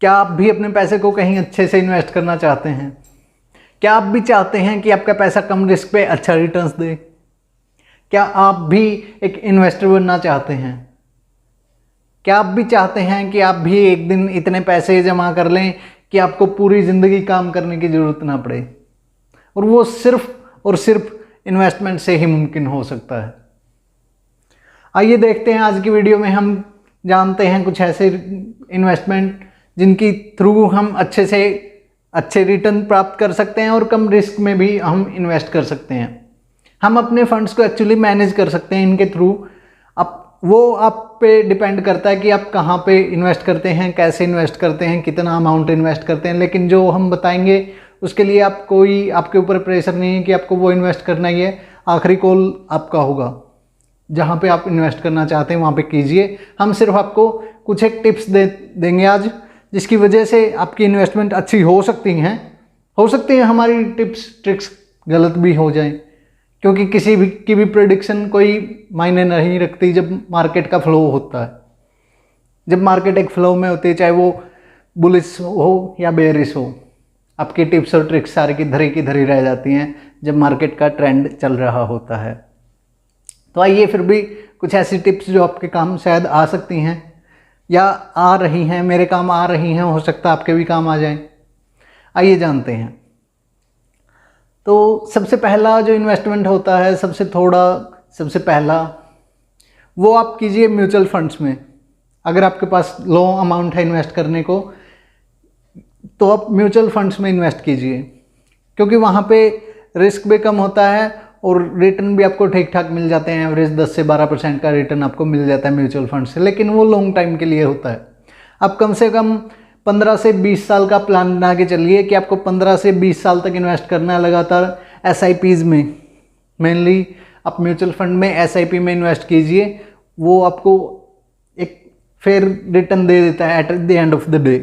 क्या आप भी अपने पैसे को कहीं अच्छे से इन्वेस्ट करना चाहते हैं? क्या आप भी चाहते हैं कि आपका पैसा कम रिस्क पे अच्छा रिटर्न्स दे? क्या आप भी एक इन्वेस्टर बनना चाहते हैं? क्या आप भी चाहते हैं कि आप भी एक दिन इतने पैसे जमा कर लें कि आपको पूरी ज़िंदगी काम करने की ज़रूरत ना पड़े, और वो सिर्फ और सिर्फ इन्वेस्टमेंट से ही मुमकिन हो सकता है? आइए देखते हैं आज की वीडियो में, हम जानते हैं कुछ ऐसे इन्वेस्टमेंट जिनकी थ्रू हम अच्छे से अच्छे रिटर्न प्राप्त कर सकते हैं और कम रिस्क में भी हम इन्वेस्ट कर सकते हैं। हम अपने फंड्स को एक्चुअली मैनेज कर सकते हैं इनके थ्रू। वो आप पे डिपेंड करता है कि आप कहाँ पे इन्वेस्ट करते हैं, कैसे इन्वेस्ट करते हैं, कितना अमाउंट इन्वेस्ट करते हैं। लेकिन जो हम बताएंगे उसके लिए आपके ऊपर प्रेशर नहीं है कि आपको वो इन्वेस्ट करना ही है। आखिरी कॉल आपका होगा, जहाँ पे आप इन्वेस्ट करना चाहते हैं वहाँ पे कीजिए। हम सिर्फ आपको कुछ एक टिप्स देंगे आज, जिसकी वजह से आपकी इन्वेस्टमेंट अच्छी हो सकती है हमारी टिप्स ट्रिक्स गलत भी हो जाएं, क्योंकि किसी भी की भी प्रेडिक्शन कोई मायने नहीं रखती जब मार्केट का फ्लो होता है। जब मार्केट एक फ्लो में होती है, चाहे वो बुलिश हो या बेरिश हो, आपकी टिप्स और ट्रिक्स सारी की धरी रह जाती हैं जब मार्केट का ट्रेंड चल रहा होता है। तो आइए फिर भी कुछ ऐसी टिप्स जो आपके काम शायद आ सकती हैं या आ रही हैं, मेरे काम आ रही हैं, हो सकता है आपके भी काम आ जाएं। आइए जानते हैं। तो सबसे पहला जो इन्वेस्टमेंट होता है, सबसे पहला वो आप कीजिए म्यूचुअल फंड्स में। अगर आपके पास लो अमाउंट है इन्वेस्ट करने को, तो आप म्यूचुअल फंड्स में इन्वेस्ट कीजिए, क्योंकि वहाँ पे रिस्क भी कम होता है और रिटर्न भी आपको ठीक ठाक मिल जाते हैं। एवरेज 10 से 12% का रिटर्न आपको मिल जाता है म्यूचुअल फंड से, लेकिन वो लॉन्ग टाइम के लिए होता है। आप कम से कम 15 से 20 साल का प्लान बना के चलिए कि आपको 15 से 20 साल तक इन्वेस्ट करना है लगातार SIPs में। मेनली आप म्यूचुअल फंड में SIP में इन्वेस्ट कीजिए, वो आपको एक फेयर रिटर्न दे देता है at the end of the day.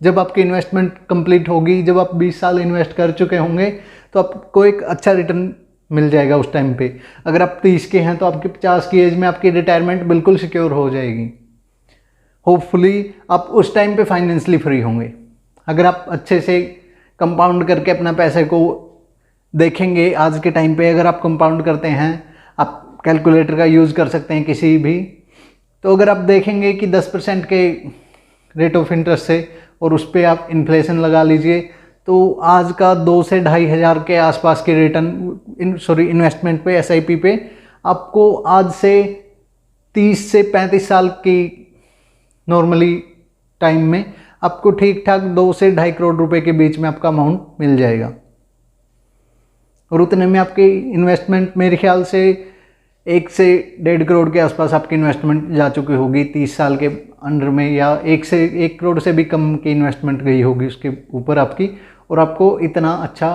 जब आपकी इन्वेस्टमेंट कंप्लीट होगी, जब आप 20 साल इन्वेस्ट कर चुके होंगे, तो आपको एक अच्छा रिटर्न मिल जाएगा उस टाइम पे। अगर आप 30 के हैं तो आपकी 50 की एज में आपकी रिटायरमेंट बिल्कुल सिक्योर हो जाएगी। होपफुली आप उस टाइम पे फाइनेंशियली फ्री होंगे। अगर आप अच्छे से कंपाउंड करके अपना पैसे को देखेंगे, आज के टाइम पे अगर आप कंपाउंड करते हैं, आप कैलकुलेटर का यूज़ कर सकते हैं किसी भी। तो अगर आप देखेंगे कि 10% के रेट ऑफ इंटरेस्ट से, और उस पर आप इन्फ्लेशन लगा लीजिए, तो आज का 2 से 2,500 के आसपास के इन्वेस्टमेंट पे SIP पे आपको आज से 30 से 35 साल की नॉर्मली टाइम में आपको ठीक ठाक 2 से 2.5 करोड़ रुपए के बीच में आपका अमाउंट मिल जाएगा। और उतने में आपकी इन्वेस्टमेंट मेरे ख्याल से 1 से 1.5 करोड़ के आसपास आपकी इन्वेस्टमेंट जा चुकी होगी 30 साल के अंडर में, या 1 करोड़ से भी कम की इन्वेस्टमेंट गई होगी उसके ऊपर आपकी, और आपको इतना अच्छा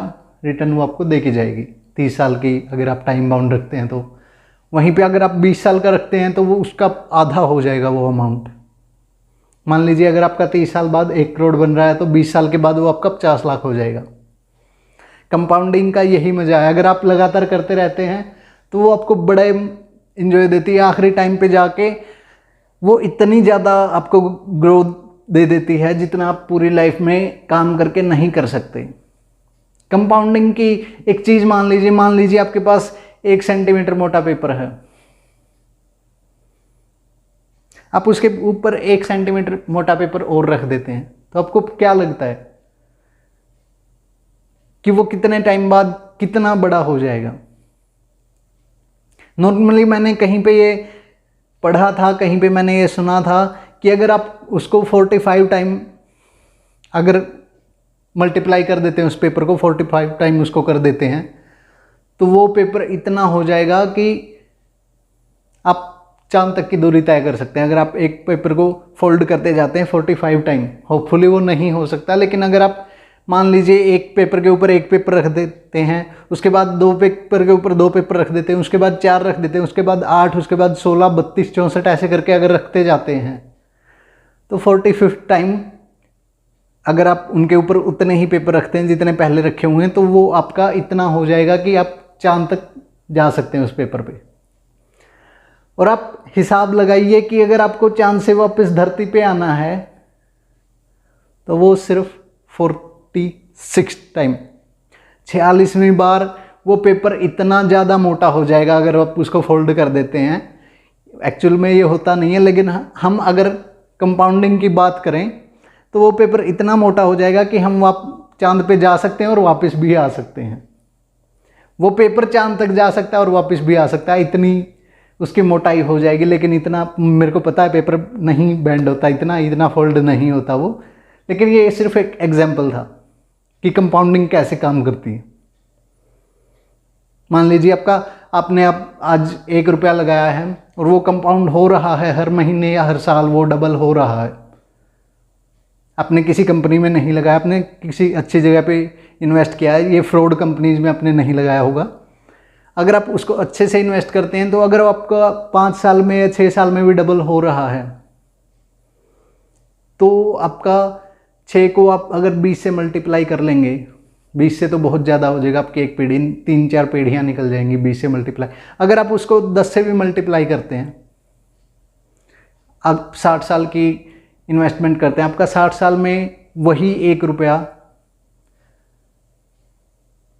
रिटर्न वो आपको दे के जाएगी 30 साल की। अगर आप टाइम बाउंड रखते हैं तो वहीं पे अगर आप 20 साल का रखते हैं तो वो उसका आधा हो जाएगा वो अमाउंट। मान लीजिए अगर आपका 30 साल बाद 1 करोड़ बन रहा है, तो 20 साल के बाद वो आपका 50 लाख हो जाएगा। कंपाउंडिंग का यही मजा है। अगर आप लगातार करते रहते हैं तो वो आपको बड़ा इंजॉय देती है। आखिरी टाइम पे जाके वो इतनी ज़्यादा आपको ग्रोथ दे देती है जितना आप पूरी लाइफ में काम करके नहीं कर सकते। कंपाउंडिंग की एक चीज़ मान लीजिए आपके पास 1 सेंटीमीटर मोटा पेपर है, आप उसके ऊपर 1 सेंटीमीटर मोटा पेपर और रख देते हैं, तो आपको क्या लगता है कि वो कितने टाइम बाद कितना बड़ा हो जाएगा? नॉर्मली मैंने कहीं पे ये पढ़ा था, कहीं पे मैंने ये सुना था कि अगर आप उसको 45 टाइम अगर मल्टीप्लाई कर देते हैं, उस पेपर को 45 टाइम उसको कर देते हैं, तो वो पेपर इतना हो जाएगा कि आप चांद तक की दूरी तय कर सकते हैं। अगर आप एक पेपर को फोल्ड करते जाते हैं 45 टाइम, होपफुली वो नहीं हो सकता, लेकिन अगर आप मान लीजिए एक पेपर के ऊपर एक पेपर रख देते हैं, उसके बाद 2 पेपर के ऊपर 2 पेपर रख देते हैं, उसके बाद 4 रख देते हैं, उसके बाद 8, उसके बाद 16, 32, 64 ऐसे करके अगर रखते जाते हैं, तो 45 टाइम अगर आप उनके ऊपर उतने ही पेपर रखते हैं जितने पहले रखे हुए हैं, तो वो आपका इतना हो जाएगा कि आप चांद तक जा सकते हैं उस पेपर पे। और आप हिसाब लगाइए कि अगर आपको चांद से वापस धरती पे आना है तो वो सिर्फ 46 टाइम, 46वीं बार वो पेपर इतना ज़्यादा मोटा हो जाएगा अगर आप उसको फोल्ड कर देते हैं। एक्चुअल में ये होता नहीं है, लेकिन हम अगर कंपाउंडिंग की बात करें तो वो पेपर इतना मोटा हो जाएगा कि हम चांद पे जा सकते हैं और वापस भी आ सकते हैं। वो पेपर चांद तक जा सकता है और वापस भी आ सकता है, इतनी उसकी मोटाई हो जाएगी। लेकिन इतना मेरे को पता है पेपर नहीं बेंड होता, इतना फोल्ड नहीं होता वो। लेकिन ये सिर्फ एक एग्जाम्पल था कि कंपाउंडिंग कैसे काम करती है। मान लीजिए आपने आज 1 रुपया लगाया है और वो कंपाउंड हो रहा है हर महीने या हर साल, वो डबल हो रहा है। आपने किसी कंपनी में नहीं लगाया, आपने किसी अच्छी जगह पे इन्वेस्ट किया है, ये फ्रॉड कंपनीज में आपने नहीं लगाया होगा। अगर आप उसको अच्छे से इन्वेस्ट करते हैं तो अगर आपका 5 साल में या 6 साल में भी डबल हो रहा है तो आपका 6 को आप अगर 20 से मल्टीप्लाई कर लेंगे, 20 से तो बहुत ज़्यादा हो जाएगा, आपकी एक पीढ़ी 3-4 पीढ़ियाँ निकल जाएंगी 20 से मल्टीप्लाई। अगर आप उसको 10 से भी मल्टीप्लाई करते हैं, आप 60 साल की इन्वेस्टमेंट करते हैं, आपका 60 साल में वही 1 रुपया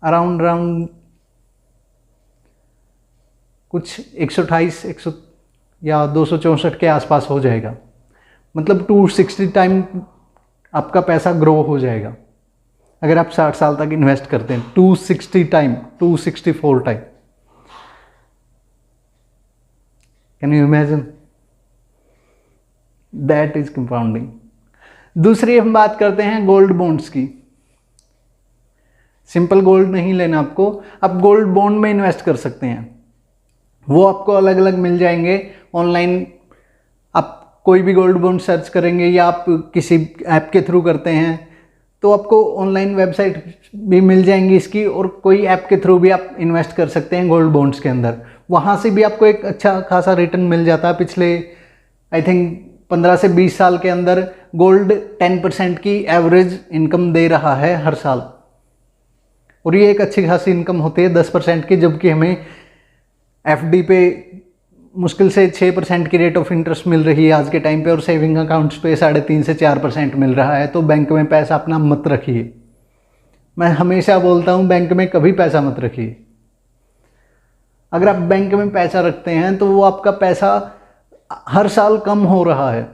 अराउंड कुछ 128 या 264 के आसपास हो जाएगा। मतलब 260 टाइम आपका पैसा ग्रो हो जाएगा अगर आप 60 साल तक इन्वेस्ट करते हैं। 260 time, 264 time. Can you imagine? That is compounding. दूसरी हम बात करते हैं गोल्ड बॉन्ड्स की। सिंपल गोल्ड नहीं लेना आपको, आप गोल्ड बॉन्ड में इन्वेस्ट कर सकते हैं। वो आपको अलग अलग मिल जाएंगे ऑनलाइन। आप कोई भी गोल्ड बॉन्ड सर्च करेंगे या आप किसी ऐप के थ्रू करते हैं तो आपको ऑनलाइन वेबसाइट भी मिल जाएंगी इसकी, और कोई ऐप के थ्रू भी आप इन्वेस्ट कर सकते हैं गोल्ड बॉन्ड्स के अंदर। वहाँ से भी आपको एक अच्छा खासा रिटर्न मिल जाता है। पिछले आई थिंक 15 से 20 साल के अंदर गोल्ड 10% की एवरेज इनकम दे रहा है हर साल, और ये एक अच्छी खासी इनकम होती है 10% की, जबकि हमें एफडी पे मुश्किल से 6% की रेट ऑफ इंटरेस्ट मिल रही है आज के टाइम पे, और सेविंग अकाउंट्स पे 3.5 से 4% मिल रहा है। तो बैंक में पैसा अपना मत रखिए। मैं हमेशा बोलता हूँ बैंक में कभी पैसा मत रखिए। अगर आप बैंक में पैसा रखते हैं तो वो आपका पैसा हर साल कम हो रहा है।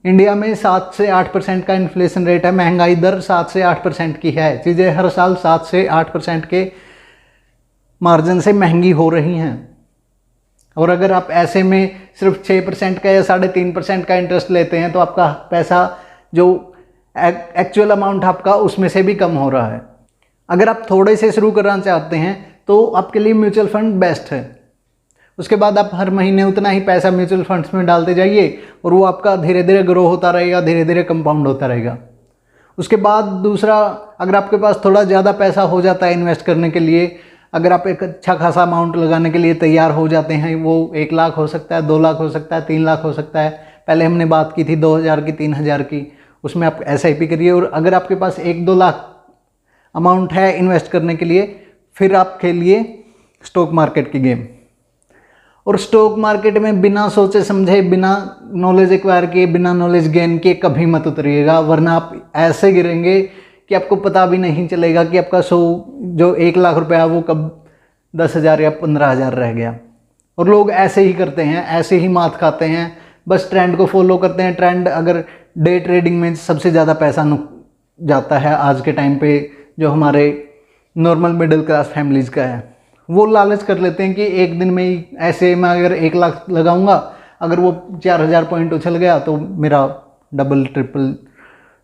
इंडिया में 7 से 8% का इन्फ्लेशन रेट है, महंगाई दर 7 से 8% की है। चीज़ें हर साल 7 से 8% के मार्जिन से महंगी हो रही हैं। और अगर आप ऐसे में सिर्फ 6% का या 3.5% का इंटरेस्ट लेते हैं तो आपका पैसा जो एक्चुअल अमाउंट आपका उसमें से भी कम हो रहा है। अगर आप थोड़े से शुरू करना चाहते हैं तो आपके लिए म्यूचुअल फंड बेस्ट है। उसके बाद आप हर महीने उतना ही पैसा म्यूचुअल फंड्स में डालते जाइए और वो आपका धीरे धीरे ग्रो होता रहेगा, धीरे धीरे कंपाउंड होता रहेगा। उसके बाद दूसरा, अगर आपके पास थोड़ा ज़्यादा पैसा हो जाता है इन्वेस्ट करने के लिए, अगर आप एक अच्छा खासा अमाउंट लगाने के लिए तैयार हो जाते हैं, वो 1 लाख हो सकता है, 2 लाख हो सकता है, 3 लाख हो सकता है। पहले हमने बात की थी 2000 की, 3000 की, उसमें आप SIP करिए। और अगर आपके पास 1-2 लाख अमाउंट है इन्वेस्ट करने के लिए, फिर आप खेलिए स्टॉक मार्केट की गेम। और स्टॉक मार्केट में बिना सोचे समझे, बिना नॉलेज एक्वायर किए, बिना नॉलेज गेन किए कभी मत उतरिएगा, वरना आप ऐसे गिरेंगे कि आपको पता भी नहीं चलेगा कि आपका जो 1 लाख रुपया वो कब 10,000 या 15,000 रह गया। और लोग ऐसे ही करते हैं, ऐसे ही मात खाते हैं, बस ट्रेंड को फॉलो करते हैं। ट्रेंड, अगर डे ट्रेडिंग में सबसे ज़्यादा पैसा जाता है आज के टाइम पे जो हमारे नॉर्मल मिडिल क्लास फैमिलीज़ का है, वो लालच कर लेते हैं कि एक दिन में ही ऐसे मैं अगर 1 लाख लगाऊंगा, अगर वो 4000 पॉइंट उछल गया तो मेरा डबल, ट्रिपल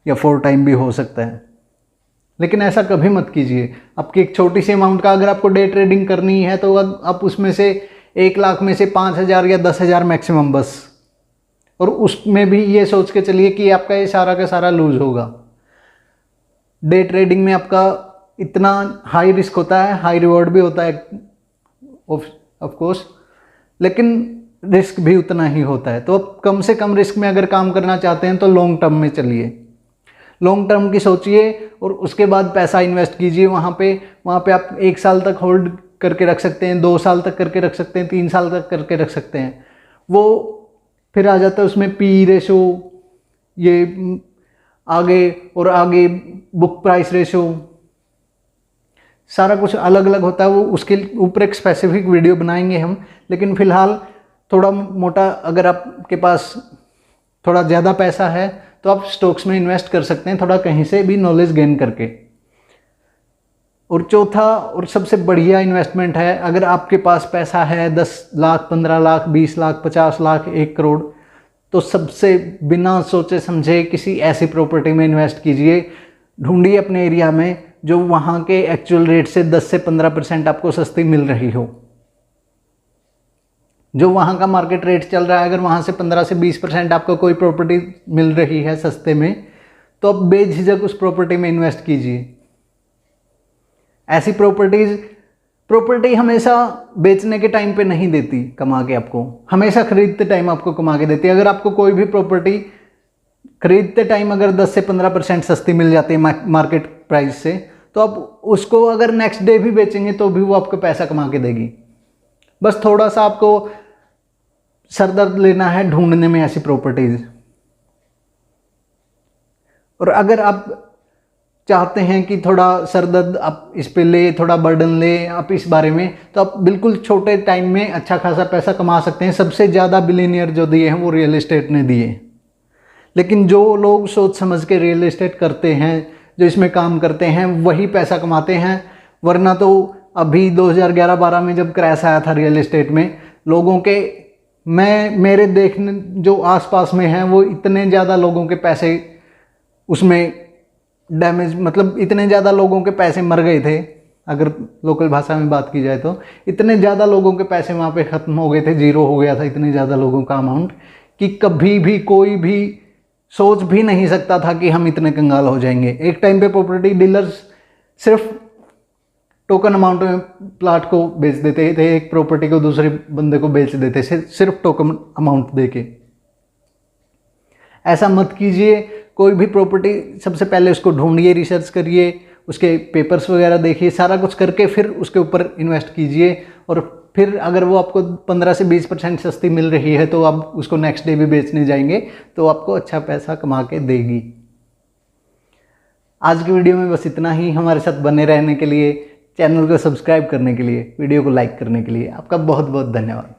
या 4 टाइम भी हो सकता है। लेकिन ऐसा कभी मत कीजिए। आपकी एक छोटी सी अमाउंट का अगर आपको डे ट्रेडिंग करनी है तो आप उसमें से 1 लाख में से 5,000 या 10,000 मैक्सिमम बस, और उसमें भी ये सोच के चलिए कि आपका ये सारा का सारा लूज होगा। डे ट्रेडिंग में आपका इतना हाई रिस्क होता है, हाई रिवॉर्ड भी होता है ऑफ कोर्स, लेकिन रिस्क भी उतना ही होता है। तो आप कम से कम रिस्क में अगर काम करना चाहते हैं तो लॉन्ग टर्म में चलिए, लॉन्ग टर्म की सोचिए और उसके बाद पैसा इन्वेस्ट कीजिए। वहाँ पे आप 1 साल तक होल्ड करके रख सकते हैं, 2 साल तक करके रख सकते हैं, 3 साल तक करके रख सकते हैं। वो फिर आ जाता है उसमें P रेशो, ये आगे और आगे बुक प्राइस रेशो, सारा कुछ अलग अलग होता है। वो उसके ऊपर एक स्पेसिफिक वीडियो बनाएंगे हम। लेकिन फ़िलहाल थोड़ा मोटा, अगर आपके पास थोड़ा ज़्यादा पैसा है तो आप स्टॉक्स में इन्वेस्ट कर सकते हैं, थोड़ा कहीं से भी नॉलेज गेन करके। और चौथा और सबसे बढ़िया इन्वेस्टमेंट है, अगर आपके पास पैसा है 10 लाख, 15 लाख, 20 लाख, 50 लाख, 1 करोड़, तो सबसे बिना सोचे समझे किसी ऐसी प्रॉपर्टी में इन्वेस्ट कीजिए। ढूंढिए अपने एरिया में जो वहाँ के एक्चुअल रेट से 10 से 15% आपको सस्ती मिल रही हो। जो वहाँ का मार्केट रेट चल रहा है, अगर वहाँ से 15 से 20% आपको कोई प्रॉपर्टी मिल रही है सस्ते में, तो आप बेझिझक उस प्रॉपर्टी में इन्वेस्ट कीजिए। ऐसी प्रॉपर्टी हमेशा बेचने के टाइम पे नहीं देती कमा के आपको, हमेशा खरीदते टाइम आपको कमा के देती है। अगर आपको कोई भी प्रॉपर्टी खरीदते टाइम अगर 10 से 15% सस्ती मिल जाती है मार्केट प्राइस से, तो आप उसको अगर नेक्स्ट डे भी बेचेंगे तो भी वो आपको पैसा कमा के देगी। बस थोड़ा सा आपको सरदर्द लेना है ढूंढने में ऐसी प्रॉपर्टीज। और अगर आप चाहते हैं कि थोड़ा सरदर्द आप इस पे ले, थोड़ा बर्डन ले आप इस बारे में, तो आप बिल्कुल छोटे टाइम में अच्छा खासा पैसा कमा सकते हैं। सबसे ज़्यादा बिलियनियर जो दिए हैं वो रियल एस्टेट ने दिए। लेकिन जो लोग सोच समझ के रियल एस्टेट करते हैं, जो इसमें काम करते हैं, वही पैसा कमाते हैं। वरना तो अभी 2011-12 में जब क्रैश आया था रियल एस्टेट में, लोगों के, मेरे देखने जो आसपास में हैं, वो इतने ज़्यादा लोगों के पैसे उसमें डैमेज, मतलब इतने ज़्यादा लोगों के पैसे मर गए थे, अगर लोकल भाषा में बात की जाए तो इतने ज़्यादा लोगों के पैसे वहाँ पे ख़त्म हो गए थे, जीरो हो गया था इतने ज़्यादा लोगों का अमाउंट, कि कभी भी कोई भी सोच भी नहीं सकता था कि हम इतने कंगाल हो जाएंगे। एक टाइम पे प्रॉपर्टी डीलर्स सिर्फ टोकन अमाउंट में प्लाट को बेच देते थे, एक प्रॉपर्टी को दूसरे बंदे को बेच देते थे सिर्फ टोकन अमाउंट देके। ऐसा मत कीजिए। कोई भी प्रॉपर्टी सबसे पहले उसको ढूंढिए, रिसर्च करिए, उसके पेपर्स वगैरह देखिए, सारा कुछ करके फिर उसके ऊपर इन्वेस्ट कीजिए। और फिर अगर वो आपको 15 से 20% सस्ती मिल रही है तो आप उसको नेक्स्ट डे भी बेचने जाएंगे तो आपको अच्छा पैसा कमा के देगी। आज की वीडियो में बस इतना ही। हमारे साथ बने रहने के लिए, चैनल को सब्सक्राइब करने के लिए, वीडियो को लाइक करने के लिए आपका बहुत बहुत धन्यवाद।